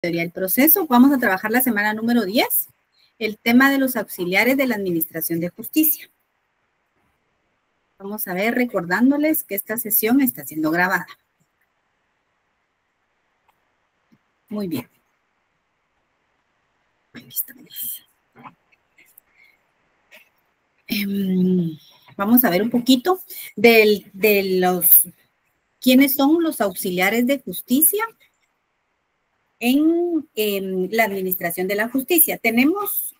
Teoría del proceso. Vamos a trabajar la semana número 10, el tema de los auxiliares de la Administración de Justicia. Vamos a ver, recordándoles que esta sesión está siendo grabada. Muy bien. Aquí estamos. Vamos a ver un poquito de quiénes son los auxiliares de justicia en la Administración de la Justicia. Tenemos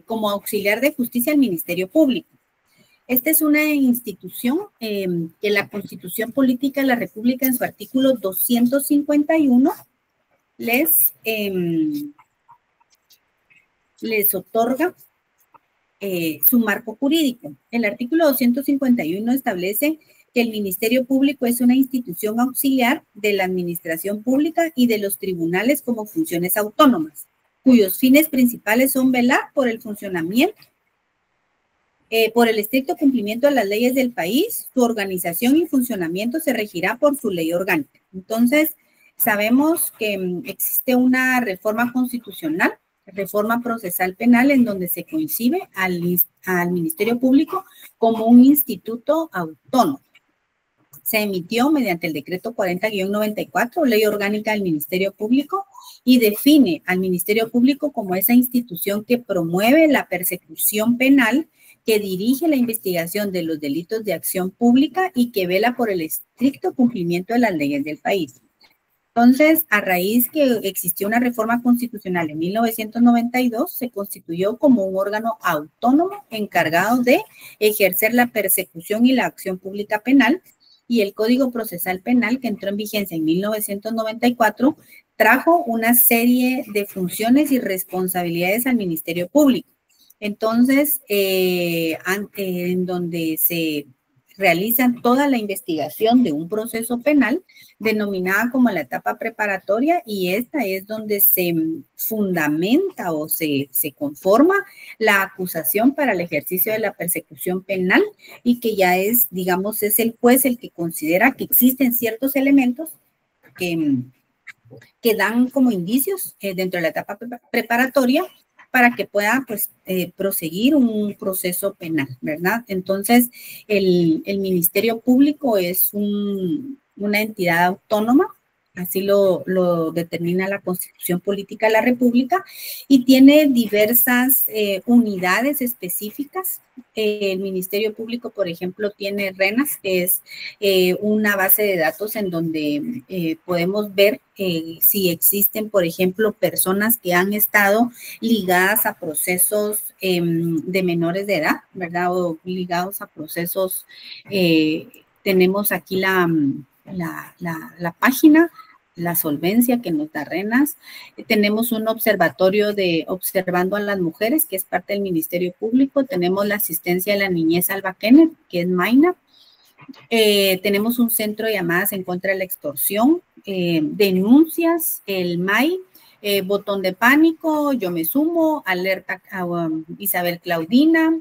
como auxiliar de justicia el Ministerio Público. Esta es una institución que la Constitución Política de la República en su artículo 251 les otorga su marco jurídico. El artículo 251 establece que el Ministerio Público es una institución auxiliar de la administración pública y de los tribunales como funciones autónomas, cuyos fines principales son velar por el funcionamiento, por el estricto cumplimiento de las leyes del país. Su organización y funcionamiento se regirá por su ley orgánica. Entonces, sabemos que existe una reforma constitucional, reforma procesal penal, en donde se concibe al Ministerio Público como un instituto autónomo. Se emitió mediante el decreto 40-94, ley orgánica del Ministerio Público, y define al Ministerio Público como esa institución que promueve la persecución penal, que dirige la investigación de los delitos de acción pública y que vela por el estricto cumplimiento de las leyes del país. Entonces, a raíz que existió una reforma constitucional en 1992, se constituyó como un órgano autónomo encargado de ejercer la persecución y la acción pública penal, y el Código Procesal Penal, que entró en vigencia en 1994, trajo una serie de funciones y responsabilidades al Ministerio Público. Entonces, en donde se realiza toda la investigación de un proceso penal, denominada como la etapa preparatoria, y esta es donde se fundamenta o se conforma la acusación para el ejercicio de la persecución penal, y que ya es, digamos, es el juez el que considera que existen ciertos elementos que dan como indicios dentro de la etapa preparatoria para que pueda, pues, proseguir un proceso penal, ¿verdad? Entonces, el Ministerio Público es una entidad autónoma, así lo determina la Constitución Política de la República, y tiene diversas unidades específicas. El Ministerio Público, por ejemplo, tiene RENAS, que es una base de datos en donde podemos ver si existen, por ejemplo, personas que han estado ligadas a procesos de menores de edad, ¿verdad? O ligados a procesos, tenemos aquí la página, la solvencia que nos da RENAS. Tenemos un observatorio de Observando a las Mujeres, que es parte del Ministerio Público. Tenemos la asistencia de la niñez Alba Kenneth, que es MAINA. Tenemos un centro de llamadas en contra de la extorsión, denuncias, el MAI, botón de pánico, yo me sumo, alerta Isabel Claudina.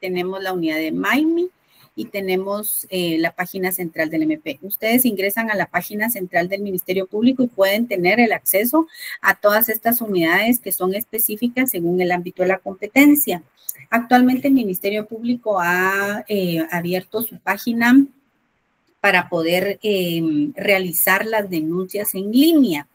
Tenemos la unidad de MAIMI. Y tenemos la página central del MP. Ustedes ingresan a la página central del Ministerio Público y pueden tener el acceso a todas estas unidades que son específicas según el ámbito de la competencia. Actualmente el Ministerio Público ha abierto su página para poder realizar las denuncias en línea.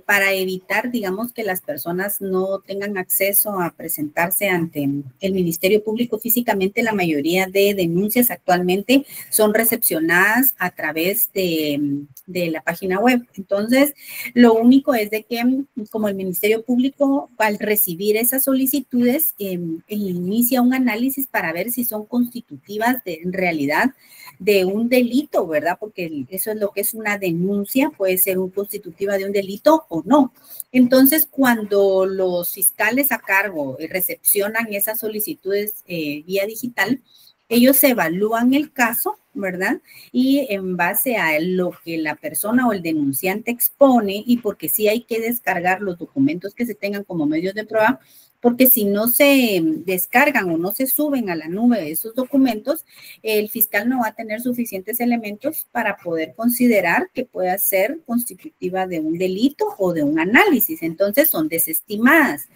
Para evitar, digamos, que las personas no tengan acceso a presentarse ante el Ministerio Público físicamente, la mayoría de denuncias actualmente son recepcionadas a través de la página web. Entonces, lo único es de que, como el Ministerio Público, al recibir esas solicitudes, inicia un análisis para ver si son constitutivas en realidad de un delito, ¿verdad? Porque eso es lo que es una denuncia, puede ser constitutiva de un delito o no. Entonces, cuando los fiscales a cargo recepcionan esas solicitudes vía digital, ellos evalúan el caso, ¿verdad? Y en base a lo que la persona o el denunciante expone, y porque sí hay que descargar los documentos que se tengan como medios de prueba, porque si no se descargan o no se suben a la nube esos documentos, el fiscal no va a tener suficientes elementos para poder considerar que pueda ser constitutiva de un delito o de un análisis. Entonces son desestimadas.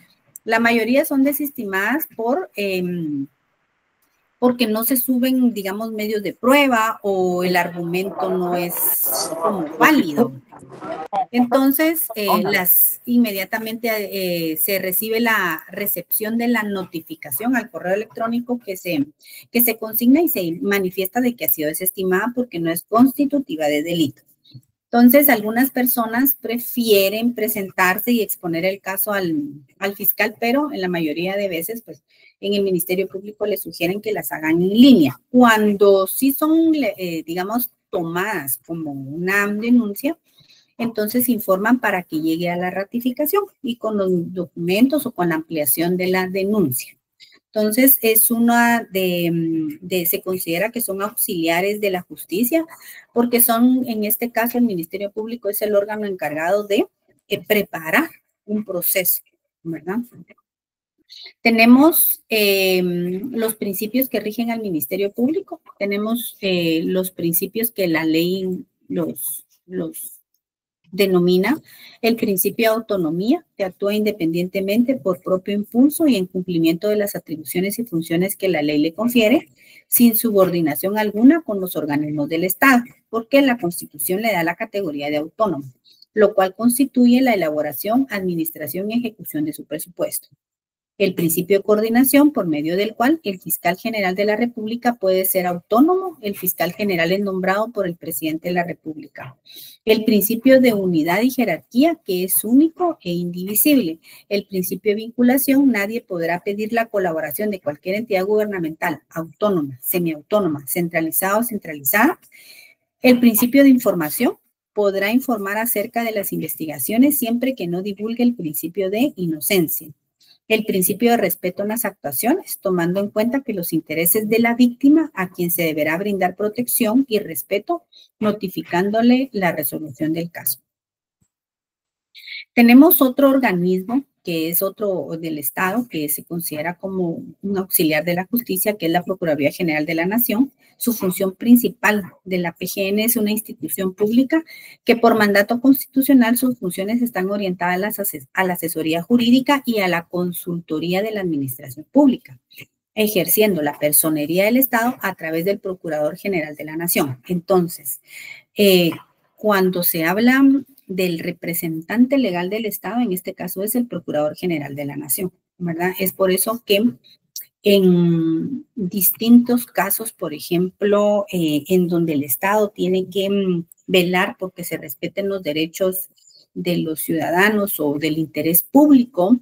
La mayoría son desestimadas porque no se suben, digamos, medios de prueba o el argumento no es como válido. Entonces, inmediatamente se recibe la recepción de la notificación al correo electrónico que se consigna y se manifiesta de que ha sido desestimada porque no es constitutiva de delito. Entonces, algunas personas prefieren presentarse y exponer el caso al fiscal, pero en la mayoría de veces, pues, en el Ministerio Público les sugieren que las hagan en línea. Cuando sí son, digamos, tomadas como una denuncia, entonces informan para que llegue a la ratificación y con los documentos o con la ampliación de la denuncia. Entonces, es una se considera que son auxiliares de la justicia, porque son, en este caso, el Ministerio Público es el órgano encargado de preparar un proceso, ¿verdad? Tenemos los principios que rigen al Ministerio Público, tenemos los principios que la ley los denomina el principio de autonomía, que actúa independientemente por propio impulso y en cumplimiento de las atribuciones y funciones que la ley le confiere, sin subordinación alguna con los organismos del Estado, porque la Constitución le da la categoría de autónomo, lo cual constituye la elaboración, administración y ejecución de su presupuesto. El principio de coordinación por medio del cual el fiscal general de la República puede ser autónomo, el fiscal general es nombrado por el presidente de la República. El principio de unidad y jerarquía, que es único e indivisible. El principio de vinculación, nadie podrá pedir la colaboración de cualquier entidad gubernamental, autónoma, semiautónoma, centralizada o centralizada. El principio de información, podrá informar acerca de las investigaciones siempre que no divulgue el principio de inocencia. El principio de respeto en las actuaciones, tomando en cuenta que los intereses de la víctima a quien se deberá brindar protección y respeto, notificándole la resolución del caso. Tenemos otro organismo que es otro del Estado, que se considera como un auxiliar de la justicia, que es la Procuraduría General de la Nación. Su función principal de la PGN es una institución pública que por mandato constitucional sus funciones están orientadas a la asesoría jurídica y a la consultoría de la administración pública, ejerciendo la personería del Estado a través del Procurador General de la Nación. Entonces, cuando se habla del representante legal del Estado, en este caso es el Procurador General de la Nación, ¿verdad? Es por eso que en distintos casos, por ejemplo, en donde el Estado tiene que velar porque se respeten los derechos de los ciudadanos o del interés público,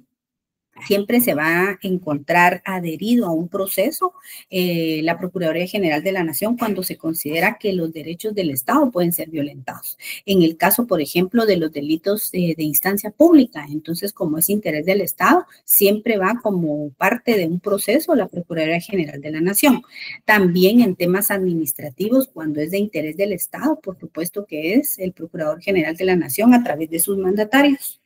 siempre se va a encontrar adherido a un proceso la Procuraduría General de la Nación cuando se considera que los derechos del Estado pueden ser violentados. En el caso, por ejemplo, de los delitos de instancia pública, entonces, como es interés del Estado, siempre va como parte de un proceso la Procuraduría General de la Nación. También en temas administrativos, cuando es de interés del Estado, por supuesto que es el Procurador General de la Nación a través de sus mandatarios.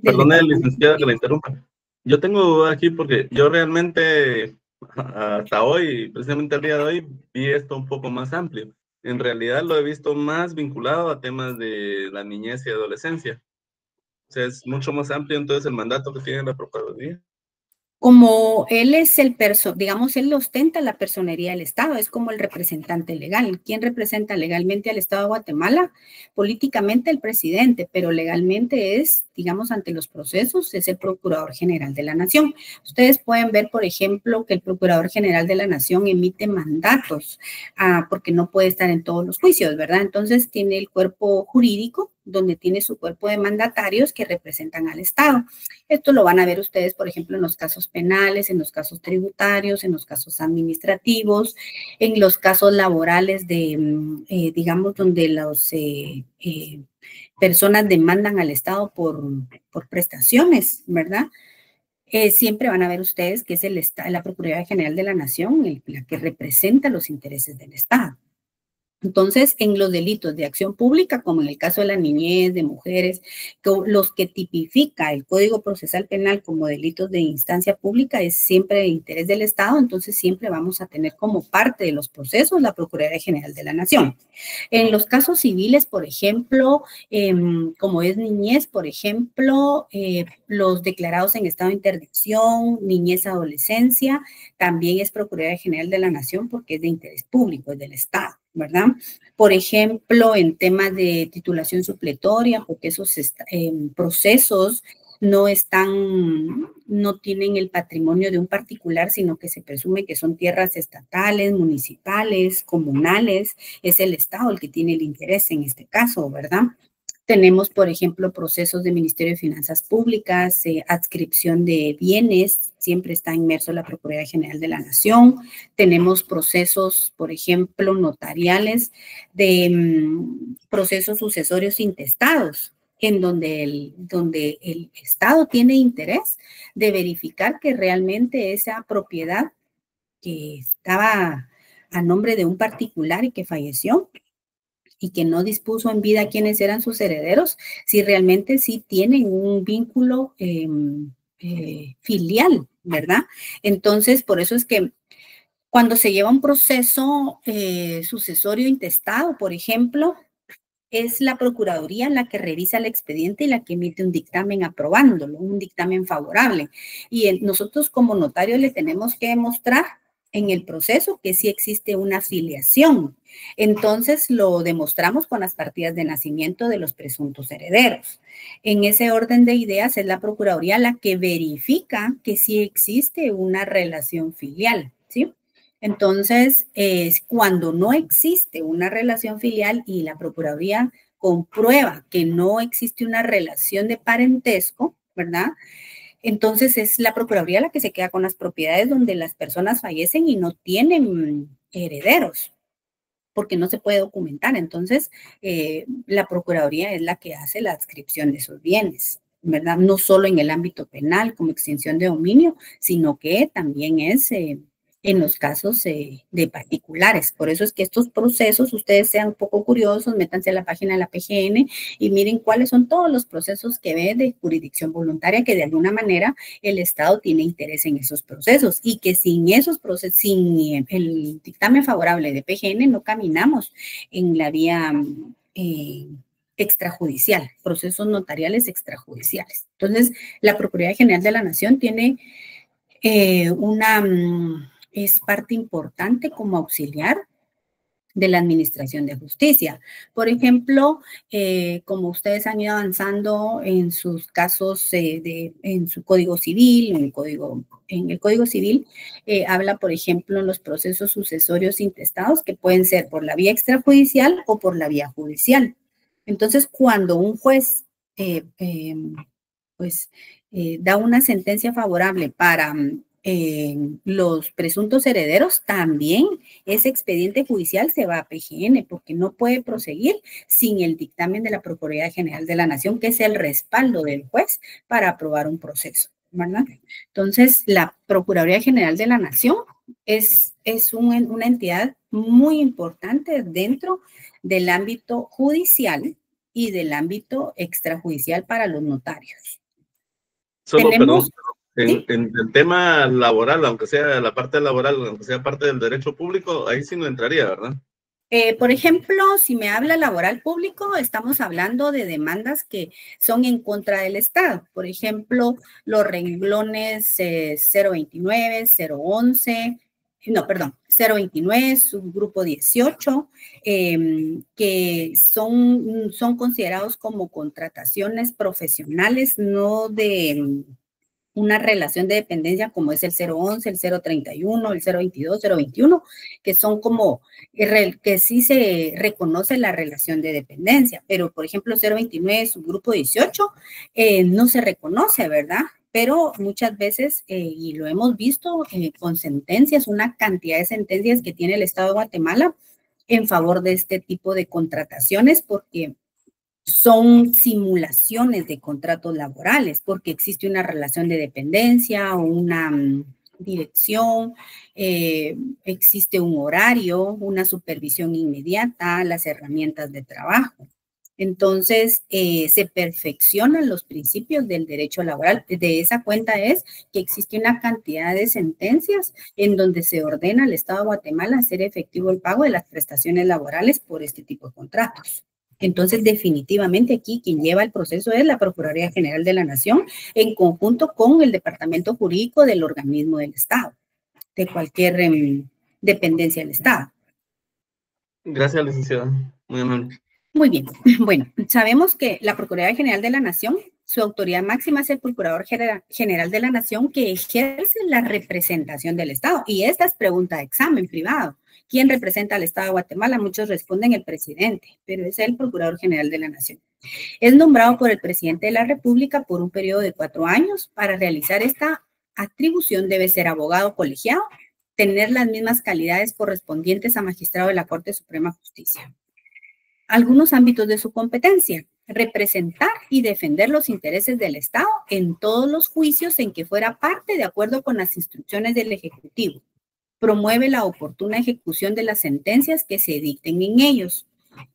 Perdone, licenciada, que la interrumpa. Yo tengo duda aquí porque yo realmente hasta hoy, precisamente el día de hoy, vi esto un poco más amplio. En realidad lo he visto más vinculado a temas de la niñez y adolescencia. O sea, es mucho más amplio entonces el mandato que tiene la Procuraduría. Como él es digamos, él ostenta la personería del Estado, es como el representante legal. ¿Quién representa legalmente al Estado de Guatemala? Políticamente el presidente, pero legalmente es, digamos, ante los procesos, es el Procurador General de la Nación. Ustedes pueden ver, por ejemplo, que el Procurador General de la Nación emite mandatos, porque no puede estar en todos los juicios, ¿verdad? Entonces tiene el cuerpo jurídico, donde tiene su cuerpo de mandatarios que representan al Estado. Esto lo van a ver ustedes, por ejemplo, en los casos penales, en los casos tributarios, en los casos administrativos, en los casos laborales digamos, donde las personas demandan al Estado por prestaciones, ¿verdad? Siempre van a ver ustedes que es la Procuraduría General de la Nación la que representa los intereses del Estado. Entonces, en los delitos de acción pública, como en el caso de la niñez, de mujeres, los que tipifica el Código Procesal Penal como delitos de instancia pública es siempre de interés del Estado, entonces siempre vamos a tener como parte de los procesos la Procuraduría General de la Nación. En los casos civiles, por ejemplo, como es niñez, por ejemplo, los declarados en estado de interdicción, niñez, adolescencia, también es Procuraduría General de la Nación porque es de interés público, es del Estado, ¿verdad? Por ejemplo, en temas de titulación supletoria, porque esos procesos no tienen el patrimonio de un particular, sino que se presume que son tierras estatales, municipales, comunales, es el Estado el que tiene el interés en este caso, ¿verdad? Tenemos, por ejemplo, procesos de Ministerio de Finanzas Públicas, adscripción de bienes, siempre está inmerso la Procuraduría General de la Nación. Tenemos procesos, por ejemplo, notariales de procesos sucesorios intestados, en donde el Estado tiene interés de verificar que realmente esa propiedad que estaba a nombre de un particular y que falleció, y que no dispuso en vida quiénes eran sus herederos, si realmente sí tienen un vínculo filial, ¿verdad? Entonces, por eso es que cuando se lleva un proceso sucesorio intestado, por ejemplo, es la Procuraduría la que revisa el expediente y la que emite un dictamen aprobándolo, un dictamen favorable. Y nosotros como notarios le tenemos que demostrar en el proceso que sí existe una filiación. Entonces lo demostramos con las partidas de nacimiento de los presuntos herederos. En ese orden de ideas es la Procuraduría la que verifica que sí existe una relación filial, ¿sí? Entonces, cuando no existe una relación filial y la Procuraduría comprueba que no existe una relación de parentesco, ¿verdad? Entonces es la Procuraduría la que se queda con las propiedades donde las personas fallecen y no tienen herederos, porque no se puede documentar. Entonces, la Procuraduría es la que hace la adscripción de esos bienes, ¿verdad? No solo en el ámbito penal como extinción de dominio, sino que también es en los casos de particulares. Por eso es que estos procesos, ustedes sean un poco curiosos, métanse a la página de la PGN y miren cuáles son todos los procesos que ve de jurisdicción voluntaria, que de alguna manera el Estado tiene interés en esos procesos y que sin esos procesos, sin el dictamen favorable de PGN, no caminamos en la vía extrajudicial, procesos notariales extrajudiciales. Entonces, la Procuraduría General de la Nación tiene es parte importante como auxiliar de la Administración de Justicia. Por ejemplo, como ustedes han ido avanzando en sus casos, en su Código Civil, en el Código Civil, habla, por ejemplo, en los procesos sucesorios intestados que pueden ser por la vía extrajudicial o por la vía judicial. Entonces, cuando un juez da una sentencia favorable para los presuntos herederos, también ese expediente judicial se va a PGN porque no puede proseguir sin el dictamen de la Procuraduría General de la Nación, que es el respaldo del juez para aprobar un proceso, ¿verdad? Entonces, la Procuraduría General de la Nación es una entidad muy importante dentro del ámbito judicial y del ámbito extrajudicial para los notarios. Solo, perdón, en el tema laboral, aunque sea la parte laboral, aunque sea parte del derecho público, ahí sí no entraría, ¿verdad? Por ejemplo, si me habla laboral público, estamos hablando de demandas que son en contra del Estado. Por ejemplo, los renglones 029, 011, no, perdón, 029, subgrupo 18, que son considerados como contrataciones profesionales, no de una relación de dependencia como es el 011, el 031, el 022, 021, que son como, que sí se reconoce la relación de dependencia, pero por ejemplo 029, subgrupo 18, no se reconoce, ¿verdad? Pero muchas veces, y lo hemos visto con sentencias, una cantidad de sentencias que tiene el Estado de Guatemala en favor de este tipo de contrataciones, porque son simulaciones de contratos laborales, porque existe una relación de dependencia o dirección, existe un horario, una supervisión inmediata, las herramientas de trabajo. Entonces, se perfeccionan los principios del derecho laboral. De esa cuenta es que existe una cantidad de sentencias en donde se ordena al Estado de Guatemala hacer efectivo el pago de las prestaciones laborales por este tipo de contratos. Entonces, definitivamente aquí quien lleva el proceso es la Procuraduría General de la Nación en conjunto con el Departamento Jurídico del organismo del Estado, de cualquier dependencia del Estado. Gracias, licenciada. Muy amable. Muy bien. Bueno, sabemos que la Procuraduría General de la Nación, su autoridad máxima es el Procurador General de la Nación que ejerce la representación del Estado. Y esta es pregunta de examen privado. ¿Quién representa al Estado de Guatemala? Muchos responden el presidente, pero es el Procurador General de la Nación. Es nombrado por el presidente de la República por un periodo de 4 años. Para realizar esta atribución debe ser abogado colegiado, tener las mismas calidades correspondientes a magistrado de la Corte Suprema de Justicia. Algunos ámbitos de su competencia: representar y defender los intereses del Estado en todos los juicios en que fuera parte de acuerdo con las instrucciones del Ejecutivo. Promueve la oportuna ejecución de las sentencias que se dicten en ellos.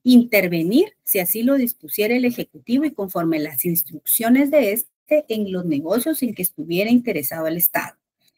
Intervenir, si así lo dispusiera el Ejecutivo y conforme las instrucciones de este, en los negocios en que estuviera interesado el Estado,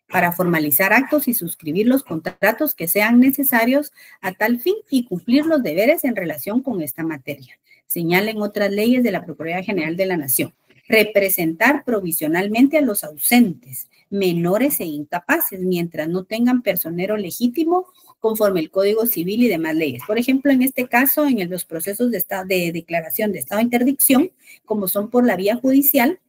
para formalizar actos y suscribir los contratos que sean necesarios a tal fin y cumplir los deberes en relación con esta materia. Señalen otras leyes de la Procuraduría General de la Nación. Representar provisionalmente a los ausentes, menores e incapaces, mientras no tengan personero legítimo conforme el Código Civil y demás leyes. Por ejemplo, en este caso, en los procesos de declaración de estado de interdicción, como son por la vía judicial,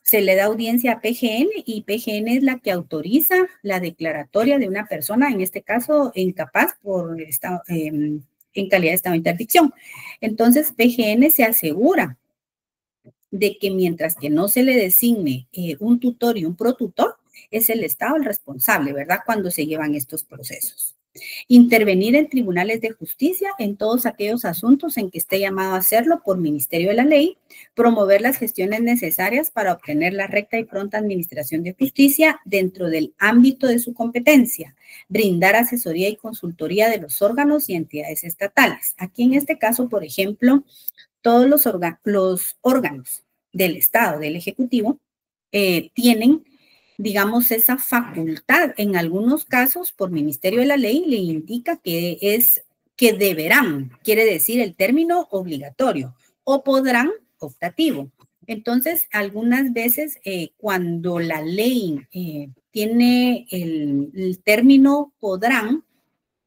se le da audiencia a PGN y PGN es la que autoriza la declaratoria de una persona, en este caso incapaz por estado, en calidad de estado de interdicción. Entonces, PGN se asegura de que mientras que no se le designe un tutor y un protutor, es el Estado el responsable, ¿verdad?, cuando se llevan estos procesos. Intervenir en tribunales de justicia en todos aquellos asuntos en que esté llamado a hacerlo por Ministerio de la Ley, promover las gestiones necesarias para obtener la recta y pronta administración de justicia dentro del ámbito de su competencia, brindar asesoría y consultoría de los órganos y entidades estatales. Aquí en este caso, por ejemplo, todos los órganos del Estado, del Ejecutivo, tienen, digamos, esa facultad. En algunos casos, por Ministerio de la Ley, le indica que deberán, quiere decir el término obligatorio, o podrán, optativo. Entonces, algunas veces, cuando la ley tiene el término podrán,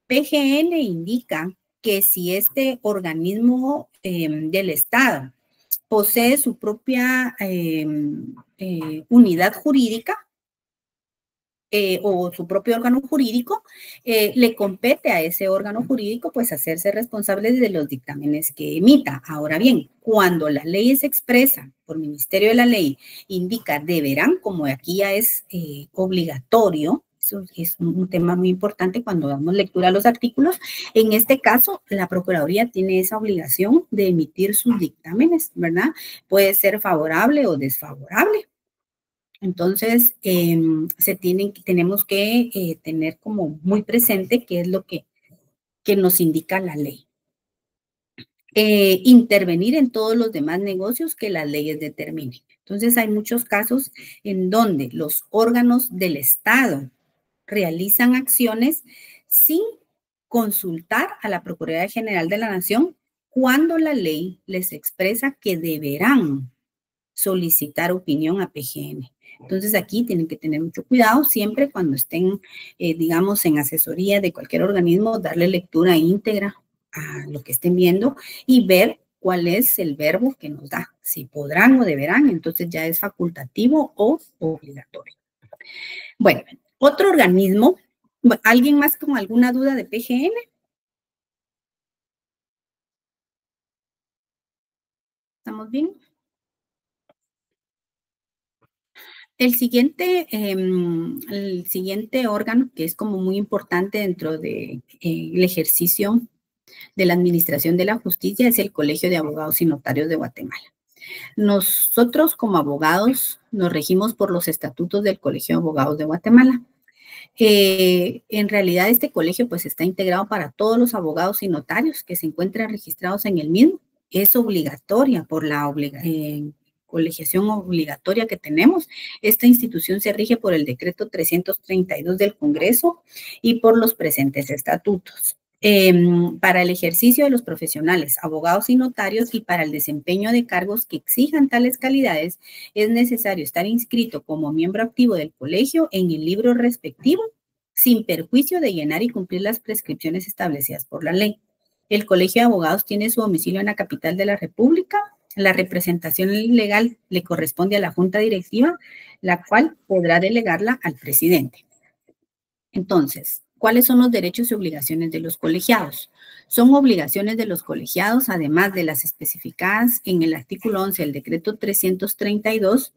PGN indica que si este organismo del Estado posee su propia unidad jurídica o su propio órgano jurídico, le compete a ese órgano jurídico pues hacerse responsable de los dictámenes que emita. Ahora bien, cuando la ley es expresa por Ministerio de la Ley, indica deberán, como aquí ya es obligatorio. Eso es un tema muy importante cuando damos lectura a los artículos. En este caso, la Procuraduría tiene esa obligación de emitir sus dictámenes, ¿verdad? Puede ser favorable o desfavorable. Entonces, tenemos que tener como muy presente qué es lo que nos indica la ley. Intervenir en todos los demás negocios que las leyes determinen. Entonces, hay muchos casos en donde los órganos del Estado realizan acciones sin consultar a la Procuraduría General de la Nación cuando la ley les expresa que deberán solicitar opinión a PGN. Entonces, aquí tienen que tener mucho cuidado siempre cuando estén, digamos, en asesoría de cualquier organismo, darle lectura íntegra a lo que estén viendo y ver cuál es el verbo que nos da, si podrán o deberán, entonces ya es facultativo o obligatorio. Bueno, otro organismo, ¿alguien más con alguna duda de PGN? ¿Estamos bien? El siguiente órgano, que es como muy importante dentro del ejercicio de la administración de la justicia, es el Colegio de Abogados y Notarios de Guatemala. Nosotros como abogados nos regimos por los estatutos del Colegio de Abogados de Guatemala. En realidad este colegio pues está integrado para todos los abogados y notarios que se encuentran registrados en el mismo. Es obligatoria por la colegiación obligatoria que tenemos. Esta institución se rige por el decreto 332 del Congreso y por los presentes estatutos. Para el ejercicio de los profesionales, abogados y notarios y para el desempeño de cargos que exijan tales calidades, es necesario estar inscrito como miembro activo del colegio en el libro respectivo, sin perjuicio de llenar y cumplir las prescripciones establecidas por la ley. El Colegio de Abogados tiene su domicilio en la capital de la República. La representación legal le corresponde a la Junta Directiva, la cual podrá delegarla al presidente. Entonces, ¿cuáles son los derechos y obligaciones de los colegiados? Son obligaciones de los colegiados, además de las especificadas en el artículo 11 del decreto 332,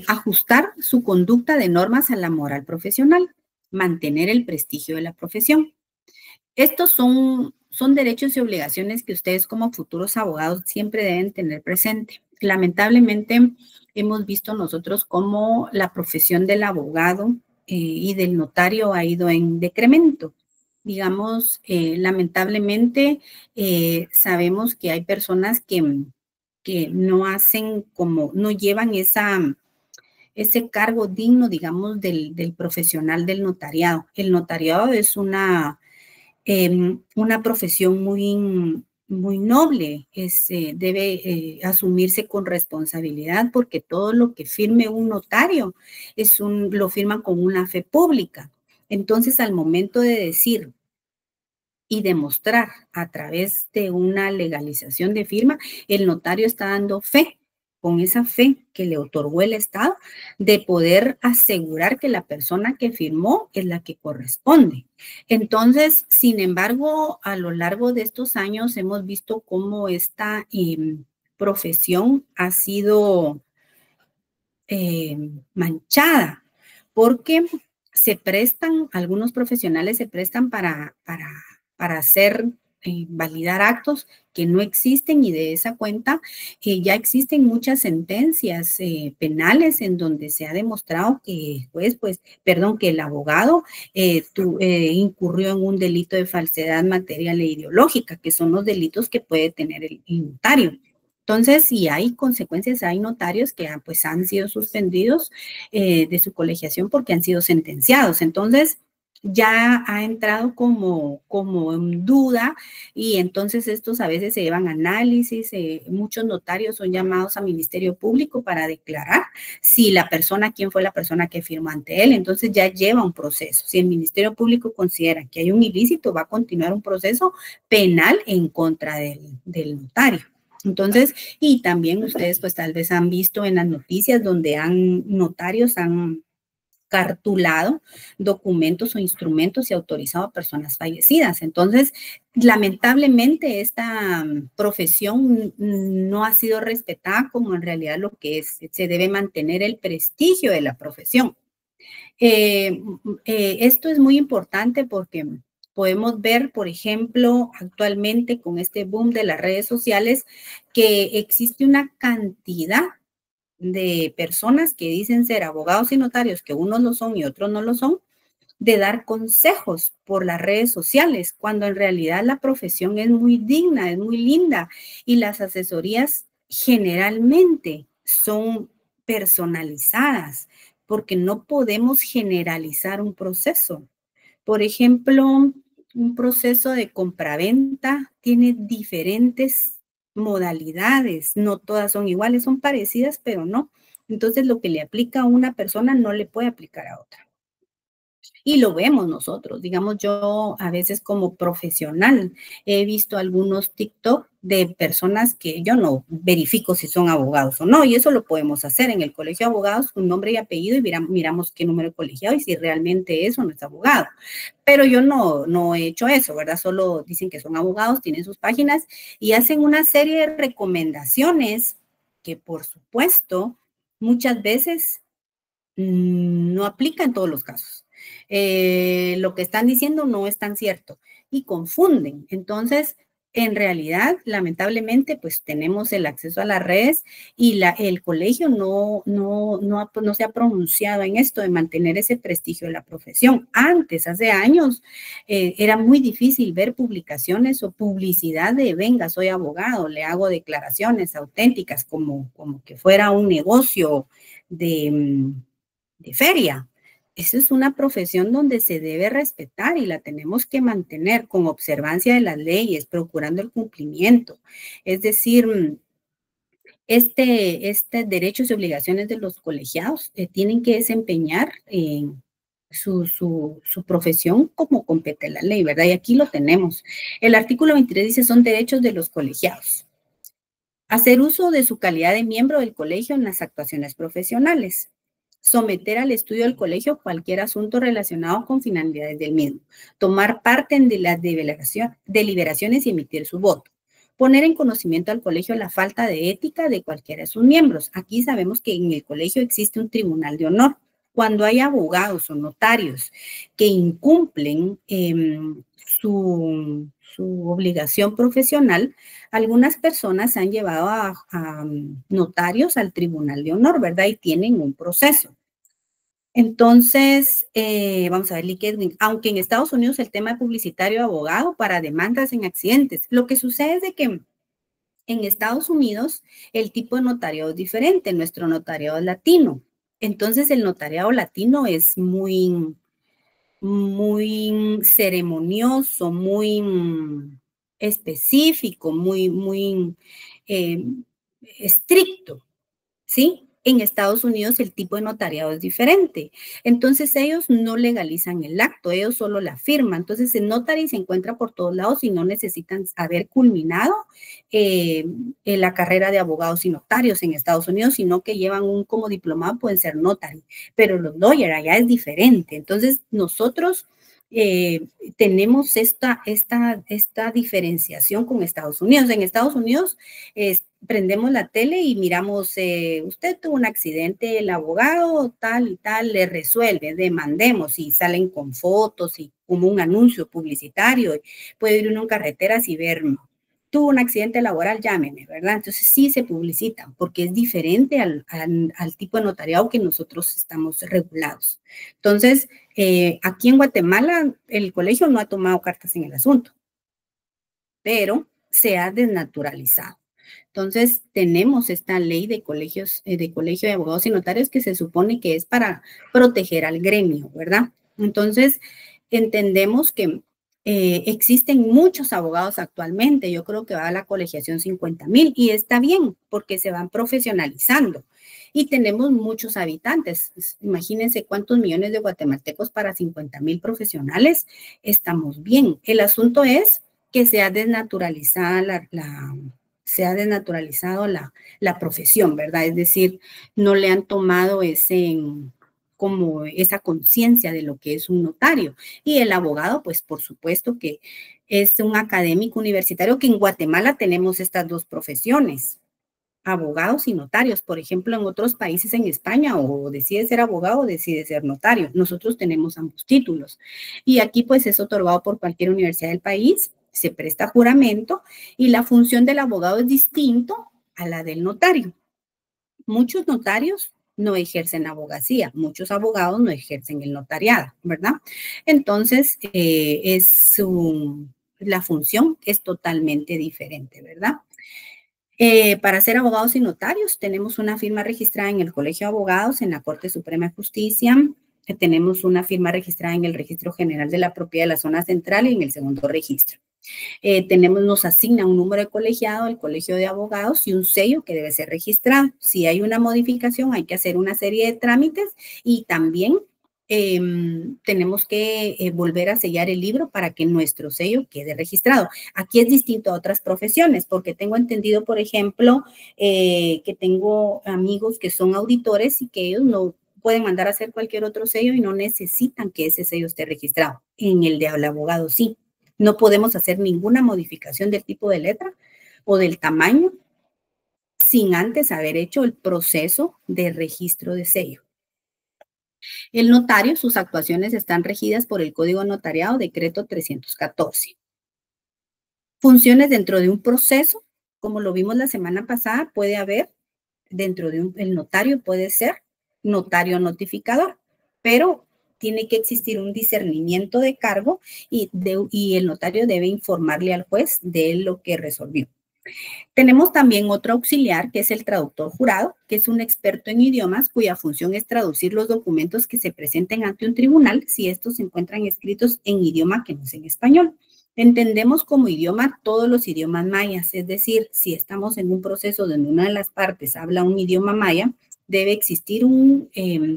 ajustar su conducta de normas a la moral profesional, mantener el prestigio de la profesión. Estos son derechos y obligaciones que ustedes como futuros abogados siempre deben tener presente. Lamentablemente, hemos visto nosotros cómo la profesión del abogado y del notario ha ido en decremento. Digamos, lamentablemente, sabemos que hay personas que no hacen como, no llevan ese cargo digno, digamos, del profesional del notariado. El notariado es una profesión muy noble, debe asumirse con responsabilidad porque todo lo que firme un notario lo firman con una fe pública. Entonces, al momento de decir y demostrar a través de una legalización de firma, el notario está dando fe, con esa fe que le otorgó el Estado, de poder asegurar que la persona que firmó es la que corresponde. Entonces, sin embargo, a lo largo de estos años hemos visto cómo esta profesión ha sido manchada, porque algunos profesionales se prestan para hacer, validar actos que no existen, y de esa cuenta ya existen muchas sentencias penales en donde se ha demostrado que que el abogado incurrió en un delito de falsedad material e ideológica, que son los delitos que puede tener el notario. Entonces, si hay consecuencias, hay notarios que pues han sido suspendidos de su colegiación porque han sido sentenciados. Entonces, ya ha entrado como en duda, y entonces estos a veces se llevan análisis. Muchos notarios son llamados a Ministerio Público para declarar quién fue la persona que firmó ante él. Entonces ya lleva un proceso. Si el Ministerio Público considera que hay un ilícito, va a continuar un proceso penal en contra del notario. Entonces, y también ustedes pues tal vez han visto en las noticias donde notarios han cartulado documentos o instrumentos y autorizado a personas fallecidas. Entonces, lamentablemente esta profesión no ha sido respetada como en realidad lo que es. Se debe mantener el prestigio de la profesión. Esto es muy importante porque podemos ver, por ejemplo, actualmente con este boom de las redes sociales, que existe una cantidad de personas que dicen ser abogados y notarios, que unos lo son y otros no lo son, de dar consejos por las redes sociales, cuando en realidad la profesión es muy digna, es muy linda, y las asesorías generalmente son personalizadas, porque no podemos generalizar un proceso. Por ejemplo, un proceso de compraventa tiene diferentes modalidades, no todas son iguales, son parecidas, pero no. Entonces, lo que le aplica a una persona no le puede aplicar a otra. Y lo vemos nosotros, digamos, yo a veces como profesional he visto algunos TikTok de personas que yo no verifico si son abogados o no, y eso lo podemos hacer en el colegio de abogados, un nombre y apellido, y miramos qué número de colegiado y si realmente es o no es abogado. Pero yo no he hecho eso, ¿verdad? Solo dicen que son abogados, tienen sus páginas y hacen una serie de recomendaciones que, por supuesto, muchas veces no aplica en todos los casos. Lo que están diciendo no es tan cierto y confunden. Entonces, En realidad, lamentablemente, pues tenemos el acceso a las redes y el colegio no se ha pronunciado en esto de mantener ese prestigio de la profesión. Antes, hace años, era muy difícil ver publicaciones o publicidad de venga, soy abogado, le hago declaraciones auténticas como que fuera un negocio de feria. Esa es una profesión donde se debe respetar y la tenemos que mantener con observancia de las leyes, procurando el cumplimiento. Es decir, derechos y obligaciones de los colegiados tienen que desempeñar su profesión como compete la ley, ¿verdad? Y aquí lo tenemos. El artículo 23 dice, son derechos de los colegiados. Hacer uso de su calidad de miembro del colegio en las actuaciones profesionales. Someter al estudio del colegio cualquier asunto relacionado con finalidades del mismo. Tomar parte en las deliberaciones y emitir su voto. Poner en conocimiento al colegio la falta de ética de cualquiera de sus miembros. Aquí sabemos que en el colegio existe un tribunal de honor. Cuando hay abogados o notarios que incumplen su obligación profesional, algunas personas han llevado a notarios al tribunal de honor, ¿verdad? Y tienen un proceso. Entonces, vamos a ver, Lee Kedwin, aunque en Estados Unidos el tema publicitario de abogado para demandas en accidentes, lo que sucede es de que en Estados Unidos el tipo de notariado es diferente, nuestro notariado es latino. Entonces, el notariado latino es muy ceremonioso, muy específico, muy estricto, ¿sí? En Estados Unidos el tipo de notariado es diferente. Entonces ellos no legalizan el acto, ellos solo la firman. Entonces el notary se encuentra por todos lados y no necesitan haber culminado en la carrera de abogados y notarios en Estados Unidos, sino que llevan un como diplomado, pueden ser notary. Pero los lawyers allá es diferente. Entonces nosotros tenemos esta diferenciación con Estados Unidos. En Estados Unidos prendemos la tele y miramos, usted tuvo un accidente, el abogado tal y tal le resuelve, demandemos, y salen con fotos y como un anuncio publicitario. Puede ir uno en carreteras y ver, tuvo un accidente laboral, llámeme, ¿verdad? Entonces sí se publicitan porque es diferente al tipo de notariado que nosotros estamos regulados. Entonces, aquí en Guatemala el colegio no ha tomado cartas en el asunto, pero se ha desnaturalizado. Entonces, tenemos esta ley de colegios, de colegio de abogados y notarios que se supone que es para proteger al gremio, ¿verdad? Entonces, entendemos que existen muchos abogados actualmente. Yo creo que va a la colegiación 50,000 y está bien porque se van profesionalizando. Y tenemos muchos habitantes. Imagínense cuántos millones de guatemaltecos para 50,000 profesionales. Estamos bien. El asunto es que se ha desnaturalizado la profesión, ¿verdad? Es decir, no le han tomado como esa conciencia de lo que es un notario. Y el abogado, pues por supuesto que es un académico universitario, que en Guatemala tenemos estas dos profesiones, abogados y notarios. Por ejemplo, en otros países en España, o decide ser abogado o decide ser notario. Nosotros tenemos ambos títulos. Y aquí pues es otorgado por cualquier universidad del país, se presta juramento y la función del abogado es distinto a la del notario. Muchos notarios no ejercen abogacía, muchos abogados no ejercen el notariado, ¿verdad? Entonces, la función es totalmente diferente, ¿verdad? Para ser abogados y notarios, tenemos una firma registrada en el Colegio de Abogados, en la Corte Suprema de Justicia. Tenemos una firma registrada en el Registro General de la Propiedad de la Zona Central y en el segundo registro. Nos asigna un número de colegiado, el Colegio de Abogados, y un sello que debe ser registrado. Si hay una modificación, hay que hacer una serie de trámites y también tenemos que volver a sellar el libro para que nuestro sello quede registrado. Aquí es distinto a otras profesiones, porque tengo entendido, por ejemplo, que tengo amigos que son auditores y que ellos no pueden mandar a hacer cualquier otro sello y no necesitan que ese sello esté registrado. En el de abogado sí. No podemos hacer ninguna modificación del tipo de letra o del tamaño sin antes haber hecho el proceso de registro de sello. El notario, sus actuaciones están regidas por el Código Notariado, decreto 314. Funciones dentro de un proceso, como lo vimos la semana pasada, puede haber dentro de el notario, puede ser notario notificador, pero tiene que existir un discernimiento de cargo y el notario debe informarle al juez de lo que resolvió. Tenemos también otro auxiliar, que es el traductor jurado, que es un experto en idiomas cuya función es traducir los documentos que se presenten ante un tribunal si estos se encuentran escritos en idioma que no es en español. Entendemos como idioma todos los idiomas mayas, es decir, si estamos en un proceso donde una de las partes habla un idioma maya, debe existir un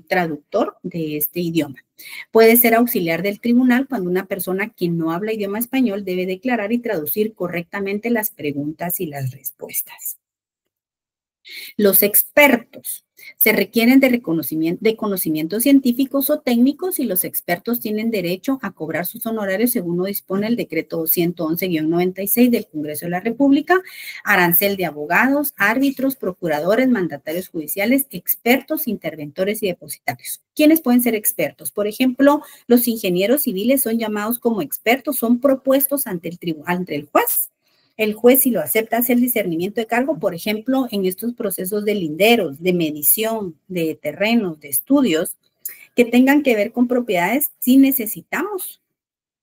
traductor de este idioma. Puede ser auxiliar del tribunal cuando una persona que no habla idioma español debe declarar y traducir correctamente las preguntas y las respuestas. Los expertos se requieren de conocimientos científicos o técnicos y los expertos tienen derecho a cobrar sus honorarios según lo dispone el decreto 111-96 del Congreso de la República, arancel de abogados, árbitros, procuradores, mandatarios judiciales, expertos, interventores y depositarios. ¿Quiénes pueden ser expertos? Por ejemplo, los ingenieros civiles son llamados como expertos, son propuestos ante el juez. El juez, si lo acepta, hace el discernimiento de cargo, por ejemplo, en estos procesos de linderos, de medición, de terrenos, de estudios, que tengan que ver con propiedades, si necesitamos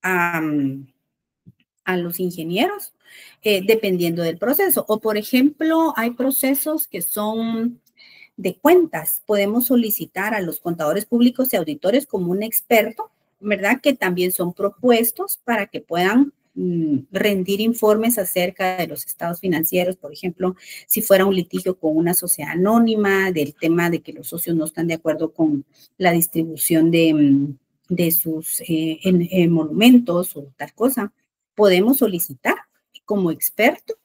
a los ingenieros, dependiendo del proceso. O, por ejemplo, hay procesos que son de cuentas. Podemos solicitar a los contadores públicos y auditores como un experto, ¿verdad? Que también son propuestos para que puedan rendir informes acerca de los estados financieros, por ejemplo, si fuera un litigio con una sociedad anónima, del tema de que los socios no están de acuerdo con la distribución de sus monumentos o tal cosa, podemos solicitar como experto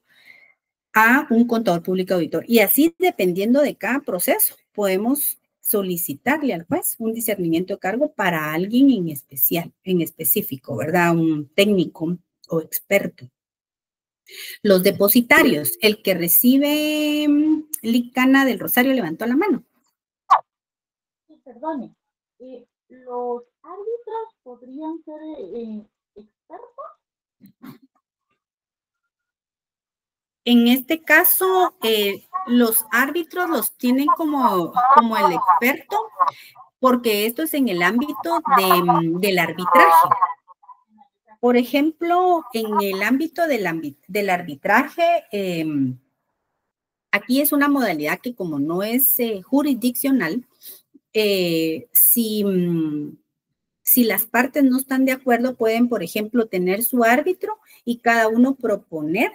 a un contador público auditor. Y así, dependiendo de cada proceso, podemos solicitarle al juez un discernimiento de cargo para alguien en específico, ¿verdad? Un técnico o experto. Los depositarios, el que recibe Licana del Rosario levantó la mano. Sí, perdone. ¿Los árbitros podrían ser expertos? En este caso, los árbitros los tienen como el experto, porque esto es en el ámbito del arbitraje. Por ejemplo, en el ámbito del arbitraje, aquí es una modalidad que como no es jurisdiccional, si las partes no están de acuerdo, pueden, por ejemplo, tener su árbitro y cada uno proponer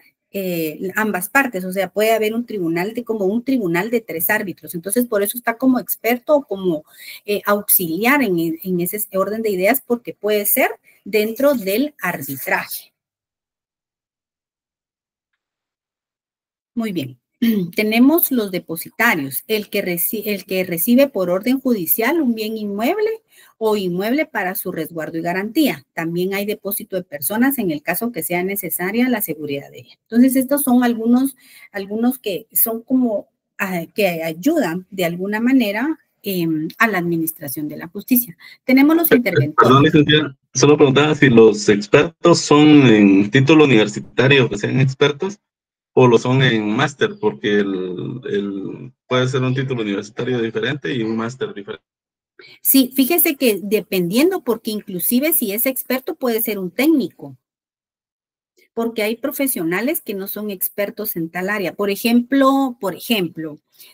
ambas partes. O sea, puede haber un tribunal como un tribunal de 3 árbitros. Entonces, por eso está como experto o como auxiliar en ese orden de ideas, porque puede ser dentro del arbitraje. Muy bien. Tenemos los depositarios, el que recibe por orden judicial un bien inmueble o inmueble para su resguardo y garantía. También hay depósito de personas en el caso que sea necesaria la seguridad de ella. Entonces, estos son algunos que son como que ayudan de alguna manera a la administración de la justicia. Tenemos los interventores. Perdón, licenciada, solo preguntaba si los expertos son en título universitario, que sean expertos, o lo son en máster, porque puede ser un título universitario diferente y un máster diferente. Sí, fíjese que dependiendo, porque inclusive si es experto puede ser un técnico, porque hay profesionales que no son expertos en tal área. Por ejemplo,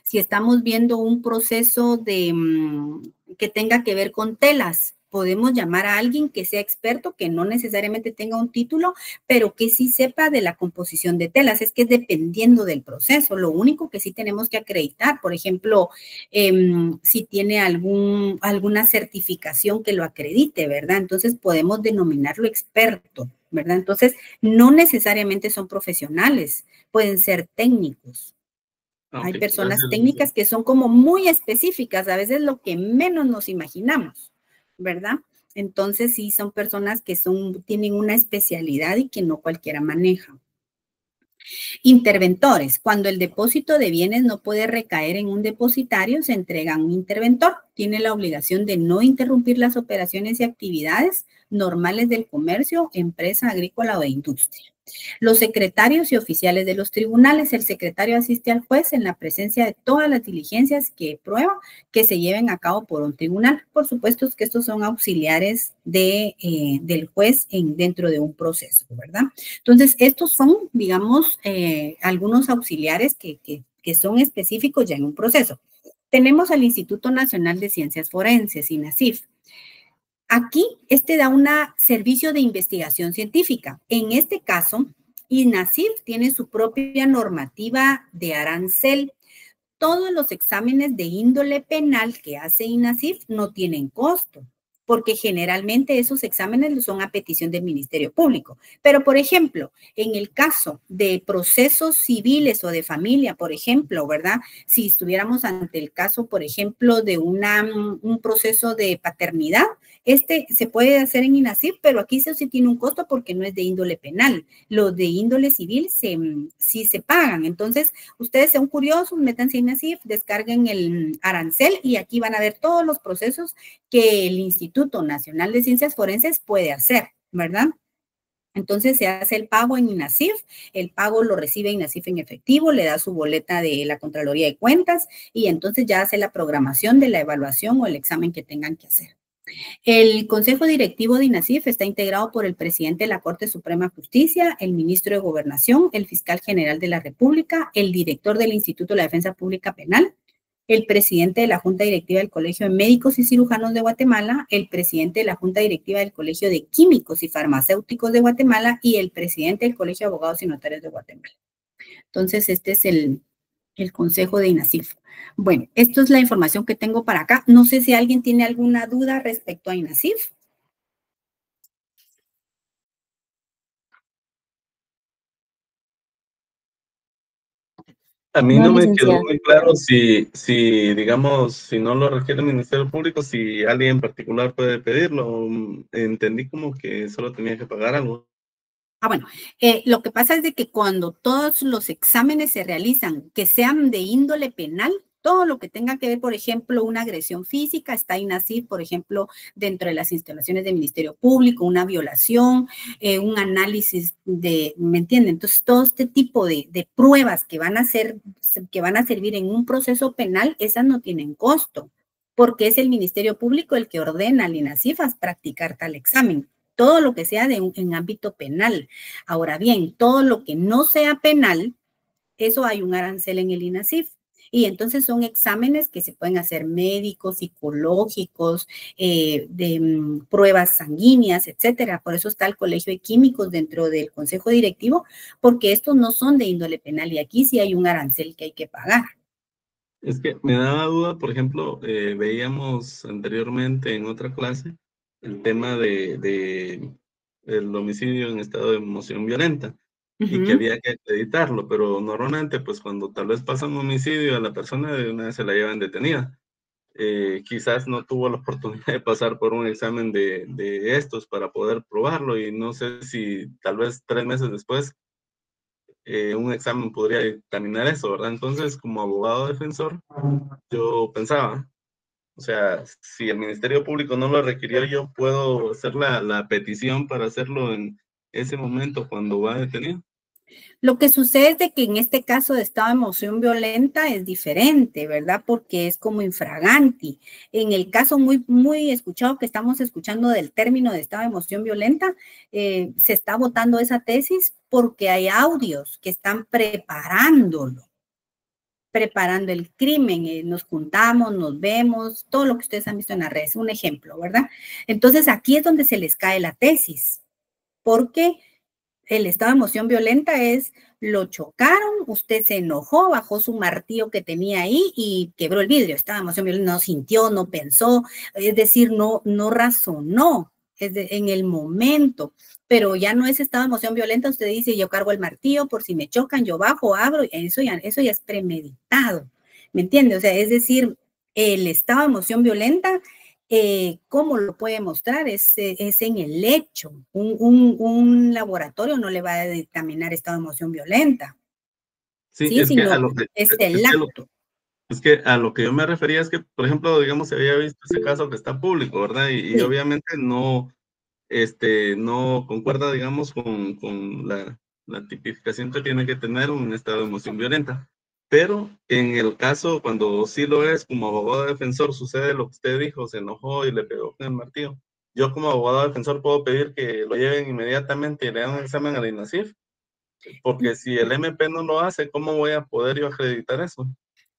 si estamos viendo un proceso que tenga que ver con telas, podemos llamar a alguien que sea experto, que no necesariamente tenga un título, pero que sí sepa de la composición de telas. Es que es dependiendo del proceso. Lo único que sí tenemos que acreditar, por ejemplo, si tiene alguna certificación que lo acredite, ¿verdad? Entonces podemos denominarlo experto, ¿verdad? Entonces, no necesariamente son profesionales, pueden ser técnicos. Okay, hay personas técnicas que son como muy específicas, a veces lo que menos nos imaginamos, ¿verdad? Entonces, sí, son personas que tienen una especialidad y que no cualquiera maneja. Interventores. Cuando el depósito de bienes no puede recaer en un depositario, se entrega a un interventor. Tiene la obligación de no interrumpir las operaciones y actividades normales del comercio, empresa agrícola o de industria. Los secretarios y oficiales de los tribunales. El secretario asiste al juez en la presencia de todas las diligencias que prueba que se lleven a cabo por un tribunal. Por supuesto que estos son auxiliares del juez dentro de un proceso, ¿verdad? Entonces, estos son, digamos, algunos auxiliares que son específicos ya en un proceso. Tenemos al Instituto Nacional de Ciencias Forenses, INACIF. Aquí, da un servicio de investigación científica. En este caso, INACIF tiene su propia normativa de arancel. Todos los exámenes de índole penal que hace INACIF no tienen costo, porque generalmente esos exámenes son a petición del Ministerio Público. Pero, por ejemplo, en el caso de procesos civiles o de familia, por ejemplo, ¿verdad? Si estuviéramos ante el caso, por ejemplo, de un proceso de paternidad, se puede hacer en INACIF, pero aquí sí tiene un costo porque no es de índole penal. Los de índole civil sí se pagan. Entonces, ustedes sean curiosos, métanse a INACIF, descarguen el arancel y aquí van a ver todos los procesos que el Instituto Nacional de Ciencias Forenses puede hacer, ¿verdad? Entonces se hace el pago en INACIF, el pago lo recibe INACIF en efectivo, le da su boleta de la Contraloría de Cuentas y entonces ya hace la programación de la evaluación o el examen que tengan que hacer. El Consejo Directivo de INACIF está integrado por el presidente de la Corte Suprema de Justicia, el ministro de Gobernación, el fiscal general de la República, el director del Instituto de la Defensa Pública Penal, el presidente de la Junta Directiva del Colegio de Médicos y Cirujanos de Guatemala, el presidente de la Junta Directiva del Colegio de Químicos y Farmacéuticos de Guatemala y el presidente del Colegio de Abogados y Notarios de Guatemala. Entonces, este es el Consejo de INACIF. Bueno, esto es la información que tengo para acá. No sé si alguien tiene alguna duda respecto a INACIF. A mí no me quedó muy claro si, digamos, si no lo requiere el Ministerio Público, si alguien en particular puede pedirlo. Entendí como que solo tenía que pagar algo. Bueno, lo que pasa es de que cuando todos los exámenes se realizan, que sean de índole penal, todo lo que tenga que ver, por ejemplo, una agresión física, está INACIF, por ejemplo, dentro de las instalaciones del Ministerio Público, una violación, un análisis ¿me entienden? Entonces, todo este tipo de pruebas que van a servir en un proceso penal, esas no tienen costo, porque es el Ministerio Público el que ordena al INACIF a practicar tal examen. Todo lo que sea en ámbito penal. Ahora bien, todo lo que no sea penal, eso hay un arancel en el INACIF. Y entonces son exámenes que se pueden hacer médicos, psicológicos, pruebas sanguíneas, etcétera. Por eso está el Colegio de Químicos dentro del Consejo Directivo, porque estos no son de índole penal y aquí sí hay un arancel que hay que pagar. Es que me daba duda, por ejemplo, veíamos anteriormente en otra clase el tema del homicidio en estado de emoción violenta y que había que acreditarlo, pero normalmente pues cuando tal vez pasa un homicidio a la persona de una vez se la llevan detenida. Quizás no tuvo la oportunidad de pasar por un examen de estos para poder probarlo y no sé si tal vez 3 meses después un examen podría dictaminar eso, ¿verdad? Entonces, como abogado defensor, yo pensaba, o sea, si el Ministerio Público no lo requirió, yo puedo hacer la petición para hacerlo en ese momento cuando va detenido. Lo que sucede es de que en este caso de estado de emoción violenta es diferente, ¿verdad? Porque es como infraganti. En el caso muy escuchado que estamos escuchando del término de estado de emoción violenta, se está votando esa tesis porque hay audios que están preparando el crimen, nos juntamos, nos vemos, todo lo que ustedes han visto en las redes, un ejemplo, ¿verdad? Entonces aquí es donde se les cae la tesis, porque el estado de emoción violenta es, lo chocaron, usted se enojó, bajó su martillo que tenía ahí y quebró el vidrio. Estado de emoción violenta, no sintió, no pensó, es decir, no razonó en el momento, pero ya no es estado de emoción violenta. Usted dice, yo cargo el martillo, por si me chocan, yo bajo, abro, eso ya es premeditado, ¿me entiende? O sea, es decir, el estado de emoción violenta, ¿cómo lo puede mostrar? Es en el hecho. Un laboratorio no le va a dictaminar estado de emoción violenta. Sí, es que a lo que, es el acto. Es que a lo que yo me refería es que, por ejemplo, digamos, se había visto ese caso que está público, ¿verdad? Y obviamente no concuerda, digamos, con la tipificación que tiene que tener un estado de emoción violenta. Pero en el caso, cuando sí lo es, como abogado defensor, sucede lo que usted dijo, se enojó y le pegó con el martillo. Yo como abogado defensor puedo pedir que lo lleven inmediatamente y le hagan un examen al INASIF, porque si el MP no lo hace, ¿cómo voy a poder yo acreditar eso?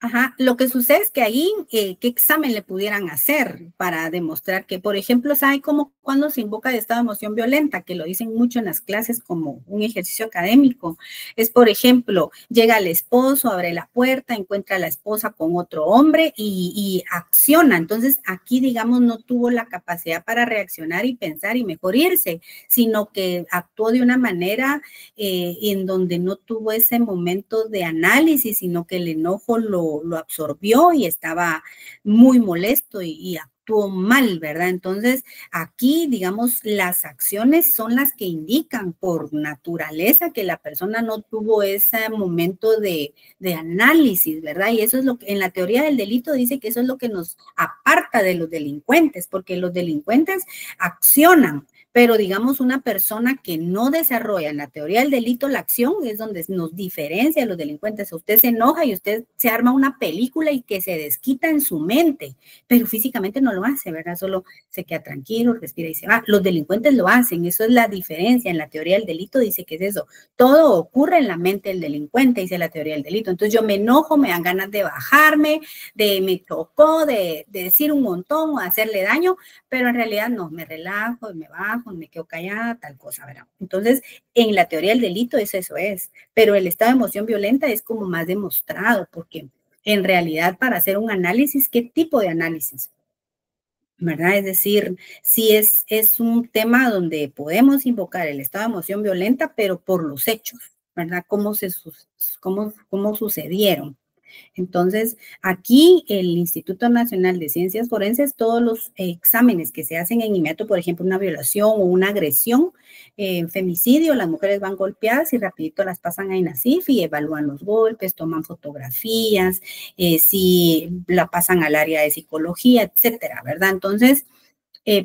Ajá, lo que sucede es que ahí, ¿qué examen le pudieran hacer para demostrar que, por ejemplo, sabe cómo cuando se invoca de estado de emoción violenta, que lo dicen mucho en las clases como un ejercicio académico? Es, por ejemplo, llega el esposo, abre la puerta, encuentra a la esposa con otro hombre y acciona. Entonces, aquí, digamos, no tuvo la capacidad para reaccionar y pensar y mejor irse, sino que actuó de una manera en donde no tuvo ese momento de análisis, sino que el enojo lo absorbió y estaba muy molesto y actuó mal, ¿verdad? Entonces, aquí, digamos, las acciones son las que indican por naturaleza que la persona no tuvo ese momento de análisis, ¿verdad? Y eso es lo que en la teoría del delito dice que eso es lo que nos aparta de los delincuentes, porque los delincuentes accionan, pero digamos una persona que no desarrolla en la teoría del delito la acción es donde nos diferencia de los delincuentes. Usted se enoja y usted se arma una película y que se desquita en su mente, pero físicamente no lo hace, ¿verdad? Solo se queda tranquilo, respira y se va. Los delincuentes lo hacen, eso es la diferencia. En la teoría del delito dice que es eso. Todo ocurre en la mente del delincuente, dice la teoría del delito. Entonces yo me enojo, me dan ganas de bajarme, de me chocó, de decir un montón o hacerle daño, pero en realidad no, me relajo, me bajo, me quedo callada, tal cosa, ¿verdad? Entonces, en la teoría del delito eso es, pero el estado de emoción violenta es como más demostrado, porque en realidad para hacer un análisis, ¿qué tipo de análisis? ¿Verdad? Es decir, sí es un tema donde podemos invocar el estado de emoción violenta, pero por los hechos, ¿verdad? Cómo sucedieron. Entonces, aquí el Instituto Nacional de Ciencias Forenses, todos los exámenes que se hacen en inmediato, por ejemplo, una violación o una agresión, femicidio, las mujeres van golpeadas y rapidito las pasan a INASIF y evalúan los golpes, toman fotografías, si la pasan al área de psicología, etcétera, ¿verdad? Entonces,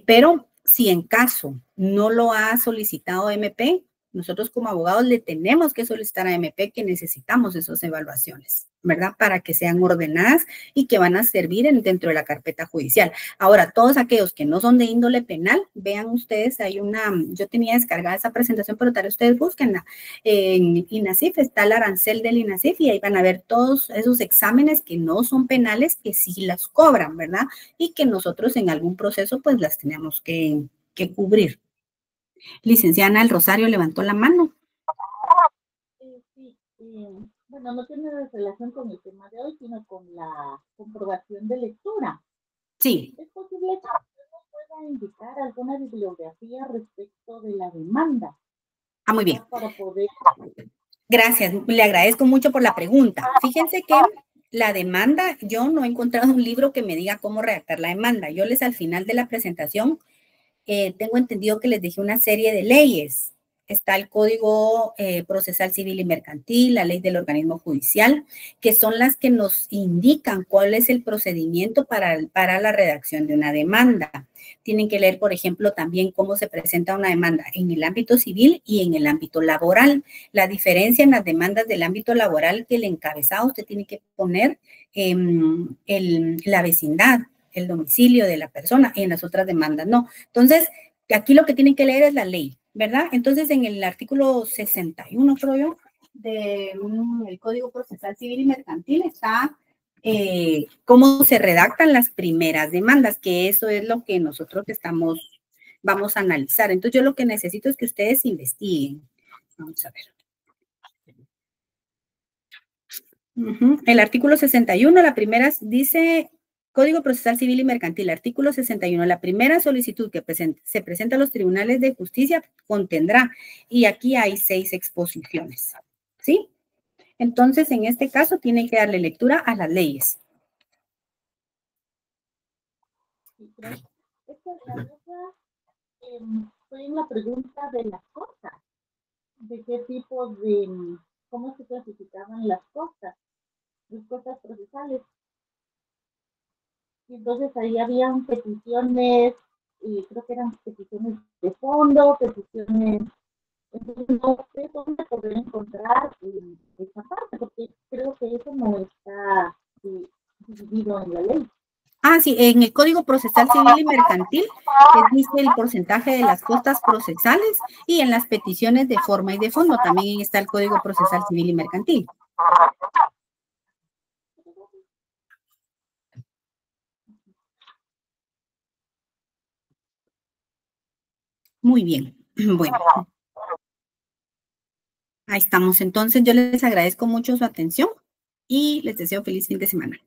pero si en caso no lo ha solicitado MP, nosotros como abogados le tenemos que solicitar a MP que necesitamos esas evaluaciones, ¿verdad? Para que sean ordenadas y que van a servir dentro de la carpeta judicial. Ahora, todos aquellos que no son de índole penal, vean ustedes, yo tenía descargada esa presentación, pero tal vez ustedes búsquenla. En INASIF está el arancel del INASIF y ahí van a ver todos esos exámenes que no son penales, que sí las cobran, ¿verdad? Y que nosotros en algún proceso pues las tenemos que cubrir. Licenciada Ana del Rosario levantó la mano. Sí, bueno, no tiene relación con el tema de hoy, sino con la comprobación de lectura. Sí. ¿Es posible que usted nos pueda indicar alguna bibliografía respecto de la demanda? Ah, muy bien. Para poder... Gracias, le agradezco mucho por la pregunta. Fíjense que la demanda, yo no he encontrado un libro que me diga cómo redactar la demanda. Yo les al final de la presentación tengo entendido que les dije una serie de leyes. Está el Código Procesal Civil y Mercantil, la ley del organismo judicial, que son las que nos indican cuál es el procedimiento para la redacción de una demanda. Tienen que leer, por ejemplo, también cómo se presenta una demanda en el ámbito civil y en el ámbito laboral. La diferencia en las demandas del ámbito laboral, que el encabezado usted tiene que poner la vecindad, el domicilio de la persona, y en las otras demandas no. Entonces, aquí lo que tienen que leer es la ley, ¿verdad? Entonces, en el artículo 61, creo yo, del Código Procesal Civil y Mercantil está cómo se redactan las primeras demandas, que eso es lo que nosotros vamos a analizar. Entonces, yo lo que necesito es que ustedes investiguen. Vamos a ver. El artículo 61, la primera dice... Código Procesal Civil y Mercantil, artículo 61. La primera solicitud que se presenta a los tribunales de justicia contendrá, y aquí hay 6 exposiciones, ¿sí? Entonces, en este caso, tienen que darle lectura a las leyes. Esta es la duda, estoy en la pregunta de las cosas, de qué tipo de, cómo se clasificaban las cosas procesales. Y entonces ahí habían peticiones, y creo que eran peticiones de fondo, peticiones Entonces, no sé dónde poder encontrar esa parte, porque creo que eso no está dividido en la ley. Ah, sí, en el Código Procesal Civil y Mercantil dice el porcentaje de las costas procesales y en las peticiones de forma y de fondo también está el Código Procesal Civil y Mercantil. Muy bien, bueno. Ahí estamos. Entonces, yo les agradezco mucho su atención y les deseo feliz fin de semana.